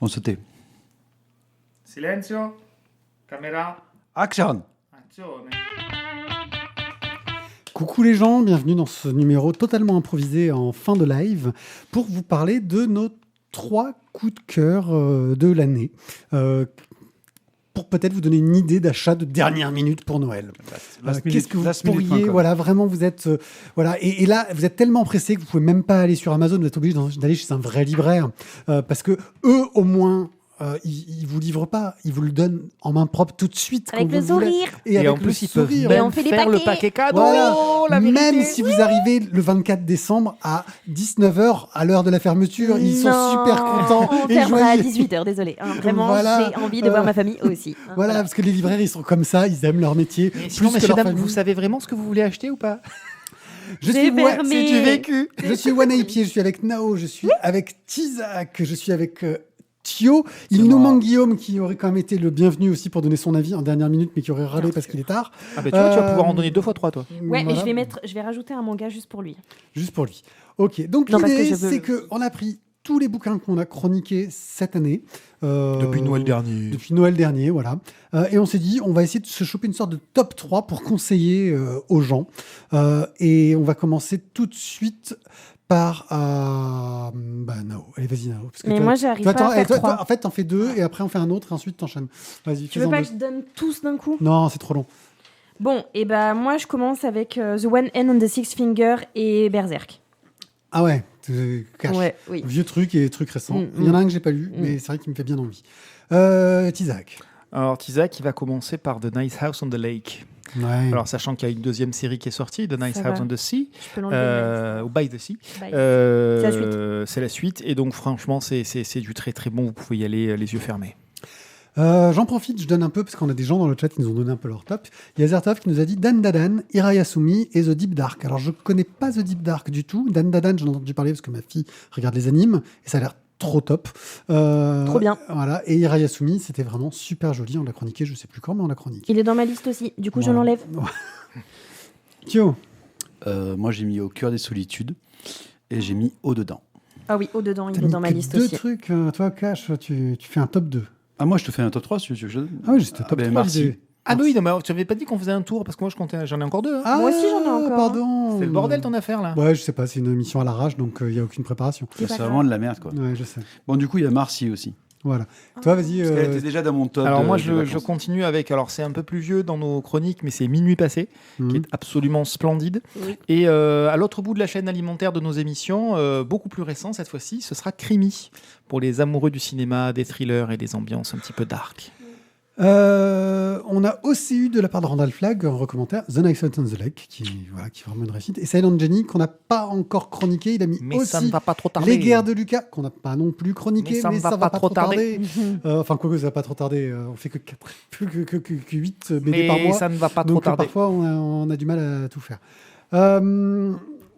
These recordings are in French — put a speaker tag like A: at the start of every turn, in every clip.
A: On se tait.
B: Silenzio. Caméra.
A: Action.
B: Azione.
C: Coucou les gens, bienvenue dans ce numéro totalement improvisé en fin de live pour vous parler de nos 3 coups de cœur de l'année. Pour peut-être vous donner une idée d'achat de dernière minute pour Noël. Qu'est-ce que vous pourriez, voilà, vraiment vous êtes, voilà, et là vous êtes tellement pressé que vous pouvez même pas aller sur Amazon, vous êtes obligé d'aller chez un vrai libraire parce que eux au moins ils vous livrent pas, ils vous le donnent en main propre tout de suite
D: avec le sourire.
C: Et avec
B: en plus, ils peuvent
C: sourire.
D: Et
B: même
D: on fait les
B: faire le
D: paquets.
B: paquet cadeau.
C: Voilà.
B: La vérité.
C: Même si vous arrivez le 24 décembre à 19h à l'heure de la fermeture, ils sont super contents
D: On
C: et
D: fermera à
C: joyeux.
D: 18h, désolé. Vraiment,
C: Voilà.
D: j'ai envie de voir ma famille aussi.
C: Voilà, parce que les libraires, ils sont comme ça, ils aiment leur métier.
B: Mais
C: plus
B: sinon,
C: que
B: messieurs,
C: leur
B: dames,
C: famille.
B: vous savez vraiment ce que vous voulez acheter ou pas?
C: Je
D: J'ai
C: suis
D: fermé.
B: C'est du vécu.
C: Je suis One Pied, je suis avec Nao, je suis avec Tizak, je suis avec Thio. Il nous
B: moi.
C: manque Guillaume qui aurait quand même été le bienvenu aussi pour donner son avis en dernière minute, mais qui aurait râlé parce qu'il est tard.
B: Ah bah tu vois, tu vas pouvoir en donner 2 fois 3, toi.
D: Ouais, mais
C: Voilà.
D: je vais rajouter un manga juste pour lui.
C: Juste pour lui. Ok, donc
D: Non, parce
C: l'idée,
D: que je veux-
C: c'est qu'on a pris tous les bouquins qu'on a chroniqués cette année.
B: Depuis Noël dernier.
C: Depuis Noël dernier, voilà. Et on s'est dit, on va essayer de se choper une sorte de top 3 pour conseiller aux gens. Et on va commencer tout de suite par Nao. Allez, vas-y, Nao. Parce que
D: Mais
C: toi-
D: moi, j'arrive
C: toi,
D: pas à faire
C: toi,
D: 3.
C: en fait, t'en fais 2 et après on fait un autre et ensuite t'enchaînes. Vas-y,
D: Tu veux
C: fais-en
D: pas
C: deux.
D: que je donne tous d'un coup?
C: Non, c'est trop long.
D: Bon, et ben moi, je commence avec The One Hand on the Six Finger et Berserk.
C: Ah ouais, tu caches.
D: Ouais, oui.
C: Vieux trucs et trucs récents.
D: Mm,
C: Il y en a un que j'ai pas lu, mais c'est vrai qu'il me fait bien envie. Tizak.
B: Alors, Tizak, il va commencer par The Nice House on the Lake.
C: Ouais.
B: Alors, sachant qu'il y a une deuxième série qui est sortie, The Nice
D: Ça
B: House
D: va.
B: on the Sea,
D: Je peux l'enlever.
B: ou By the Sea.
D: Bye.
B: Euh,
D: C'est la suite.
B: C'est la suite. Et donc, franchement, c'est du très très bon. Vous pouvez y aller les yeux fermés.
C: J'en profite, je donne un peu, parce qu'on a des gens dans le chat qui nous ont donné un peu leur top. Il y a Zertov qui nous a dit Dan Dadan, Hirayasumi et The Deep Dark. Alors, je connais pas The Deep Dark du tout. Dan Dadan, j'en ai entendu parler parce que ma fille regarde les animes, et ça a l'air trop top.
D: Trop bien.
C: Voilà. Et Hirayasumi, c'était vraiment super joli. On l'a chroniqué, je sais plus quand, mais on l'a chroniqué.
D: Il est dans ma liste aussi. Du coup, je
C: Ouais.
D: l'enlève.
C: Thio.
A: Moi, j'ai mis Au cœur des solitudes et j'ai mis Au dedans.
D: Ah oui, au-dedans, il
C: T'as
D: est
C: mis
D: dans ma
C: que
D: liste
C: 2
D: aussi.
C: trucs. Toi, Cash, tu fais un top 2.
A: Ah, moi, je te fais un top 3 si tu veux que je donne.
C: Ah oui, c'était top 3.
A: merci.
B: Ah oui, non, mais tu n'avais pas dit qu'on faisait un tour parce que moi, j'en ai encore 2.
C: Ah,
D: Moi aussi, j'en ai encore,
C: Pardon.
B: C'est le bordel ton affaire là.
C: Ouais, je sais pas, c'est une émission à l'arrache, donc il n'y a aucune préparation.
D: C'est pas
A: C'est
D: grave.
A: vraiment de la merde, quoi.
C: Ouais, je sais.
A: Bon, du coup, il y a Marcy aussi.
C: Voilà. Toi, vas-y.
A: Parce qu'elle était déjà dans mon top.
B: Alors moi,
A: de
B: je
A: vacances.
B: continue avec. Alors c'est un peu plus vieux dans nos chroniques, mais c'est Minuit passé, qui est absolument splendide.
D: Oui.
B: Et à l'autre bout de la chaîne alimentaire de nos émissions, beaucoup plus récent cette fois-ci, ce sera Crimi pour les amoureux du cinéma, des thrillers et des ambiances un petit peu dark.
C: On a aussi eu de la part de Randall Flagg en recommandé The Nice House on the Lake, qui est vraiment une réussite. Et Silent Jenny, qu'on n'a pas encore chroniqué, il a mis
B: Mais
C: aussi
B: ça ne va pas trop tarder.
C: Les Guerres de Lucas, qu'on n'a pas non plus chroniqué,
B: Mais ça ne va pas trop tarder.
C: Enfin, quoique ça va pas trop tarder. On fait que 8 BD
B: Mais
C: par mois.
B: ça ne va pas trop
C: Donc
B: tarder.
C: parfois, on a du mal à tout faire.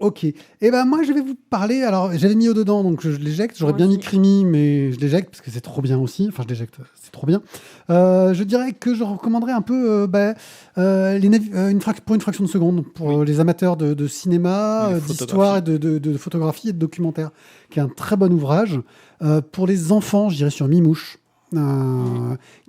C: Ok. Et ben moi, je vais vous parler. Alors, j'avais mis Au dedans, donc je l'éjecte. J'aurais
D: Moi
C: bien mis
D: aussi.
C: Crimi, mais je l'éjecte parce que c'est trop bien aussi. Enfin, je l'éjecte, c'est trop bien. Je dirais que je recommanderais un peu pour une fraction de seconde pour les amateurs de cinéma,
B: Et de
C: d'histoire, et de photographie et de documentaire, qui est un très bon ouvrage. Pour les enfants, je dirais sur Mimouche.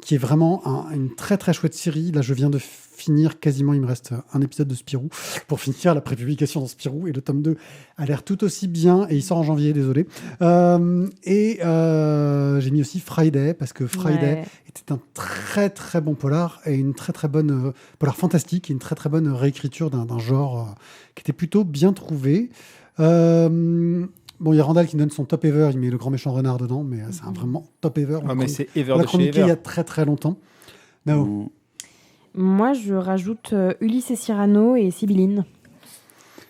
C: Qui est vraiment une très très chouette série. Là, je viens de finir quasiment, il me reste un épisode de Spirou pour finir la prépublication dans Spirou, et le tome 2 a l'air tout aussi bien, et il sort en janvier, désolé. J'ai mis aussi Friday, parce que Friday
D: Ouais.
C: était un très très bon polar, et une très très bonne polar fantastique, et une très très bonne réécriture d'un genre qui était plutôt bien trouvé. Bon, il y a Randall qui donne son top ever, il met Le Grand Méchant Renard dedans, mais c'est un vraiment top ever.
B: Ah, mais c'est
C: On
B: Ever
C: l'a
B: de chez
C: chroniqué il y
B: Ever.
C: a très très longtemps. Nao.
A: Mm.
D: Moi, je rajoute Ulysse et Cyrano et Sibylline.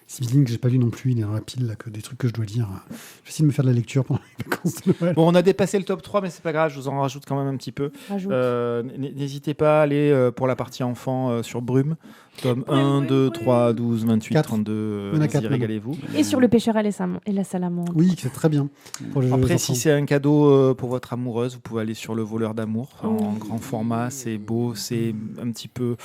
C: Sibylline, que j'ai pas lu non plus, il est dans la pile, là, que des trucs que je dois lire. Je vais essayer de me faire de la lecture pendant les vacances de Noël.
B: Bon, on a dépassé le top 3, mais c'est pas grave, je vous en rajoute quand même un petit peu.
D: Rajoute.
B: N'hésitez pas à aller pour la partie enfant sur Brume. Tome 1, 2, 3, 12, 28,
C: 4.
B: 32.
C: Il y en a
B: Allez-y,
C: 4
B: régalez-vous.
D: Et sur Le Pêcheur et la Salamandre.
C: Oui, c'est très bien. Pour les
B: Après,
C: enfants.
B: si c'est un cadeau pour votre amoureuse, vous pouvez aller sur Le Voleur d'amour en grand format. C'est beau, c'est un petit peu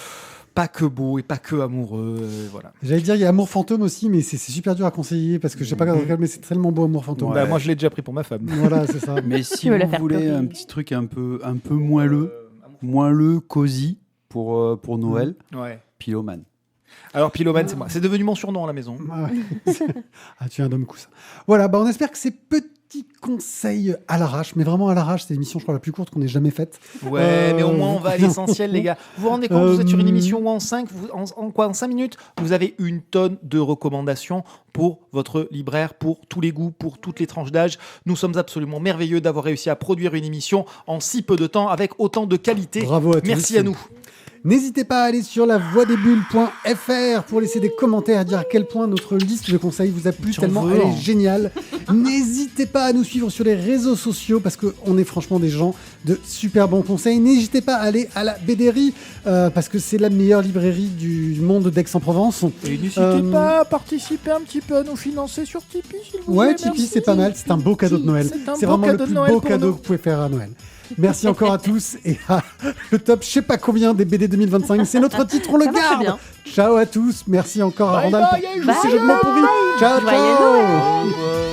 B: pas que beau et pas que amoureux. Voilà.
C: J'allais dire, il y a Amour Fantôme aussi, mais c'est super dur à conseiller parce que je sais pas comment mais c'est tellement beau Amour Fantôme.
A: Ouais.
B: Bah, moi, je l'ai déjà pris pour ma femme.
C: Voilà, c'est ça.
A: Mais si
D: Tu veux la
A: vous
D: faire
A: voulez
D: pleurer.
A: un petit truc un peu moelleux, cosy pour Noël,
B: Ouais.
A: Pillowman.
B: Alors, Pillowman, c'est moi. C'est devenu mon surnom à la maison.
C: Ah, ouais. Ah, tu es un homme coussin. Voilà, on espère que ces petits conseils à l'arrache, mais vraiment à l'arrache, c'est l'émission, je crois, la plus courte qu'on ait jamais faite.
B: Ouais, mais au moins, on va à l'essentiel, les gars. Vous vous rendez compte, vous êtes sur une émission où en 5 minutes, vous avez une tonne de recommandations pour votre libraire, pour tous les goûts, pour toutes les tranches d'âge. Nous sommes absolument merveilleux d'avoir réussi à produire une émission en si peu de temps avec autant de qualité.
C: Bravo à tous.
B: Merci à nous.
C: N'hésitez pas à aller sur lavoidesbulles.fr pour laisser des commentaires, dire à quel point notre liste de conseils vous a plu,
B: Tu en
C: tellement
B: veux,
C: elle
B: hein.
C: est géniale. N'hésitez pas à nous suivre sur les réseaux sociaux parce qu'on est franchement des gens de super bons conseils. N'hésitez pas à aller à la BDerie parce que c'est la meilleure librairie du monde d'Aix-en-Provence.
B: Et n'hésitez pas à participer un petit peu à nous financer sur Tipeee, s'il vous plaît.
C: Ouais, Tipeee, c'est pas mal. C'est un beau cadeau de Noël.
B: C'est
C: vraiment le
B: de
C: plus
B: Noël
C: beau
B: pour
C: cadeau
B: nous.
C: que vous pouvez faire à Noël. Merci encore à tous et à le top, je sais pas combien des BD 2025. C'est notre titre, on le
D: Ça va très
C: garde.
D: bien.
C: Ciao à tous. Merci encore à
B: Bye
C: Randall
B: bye,
C: pour
B: Aïe.
C: tous ces jeux de mots pourris. Ciao,
D: Joyeux
C: ciao.
D: Noël.
B: Au revoir.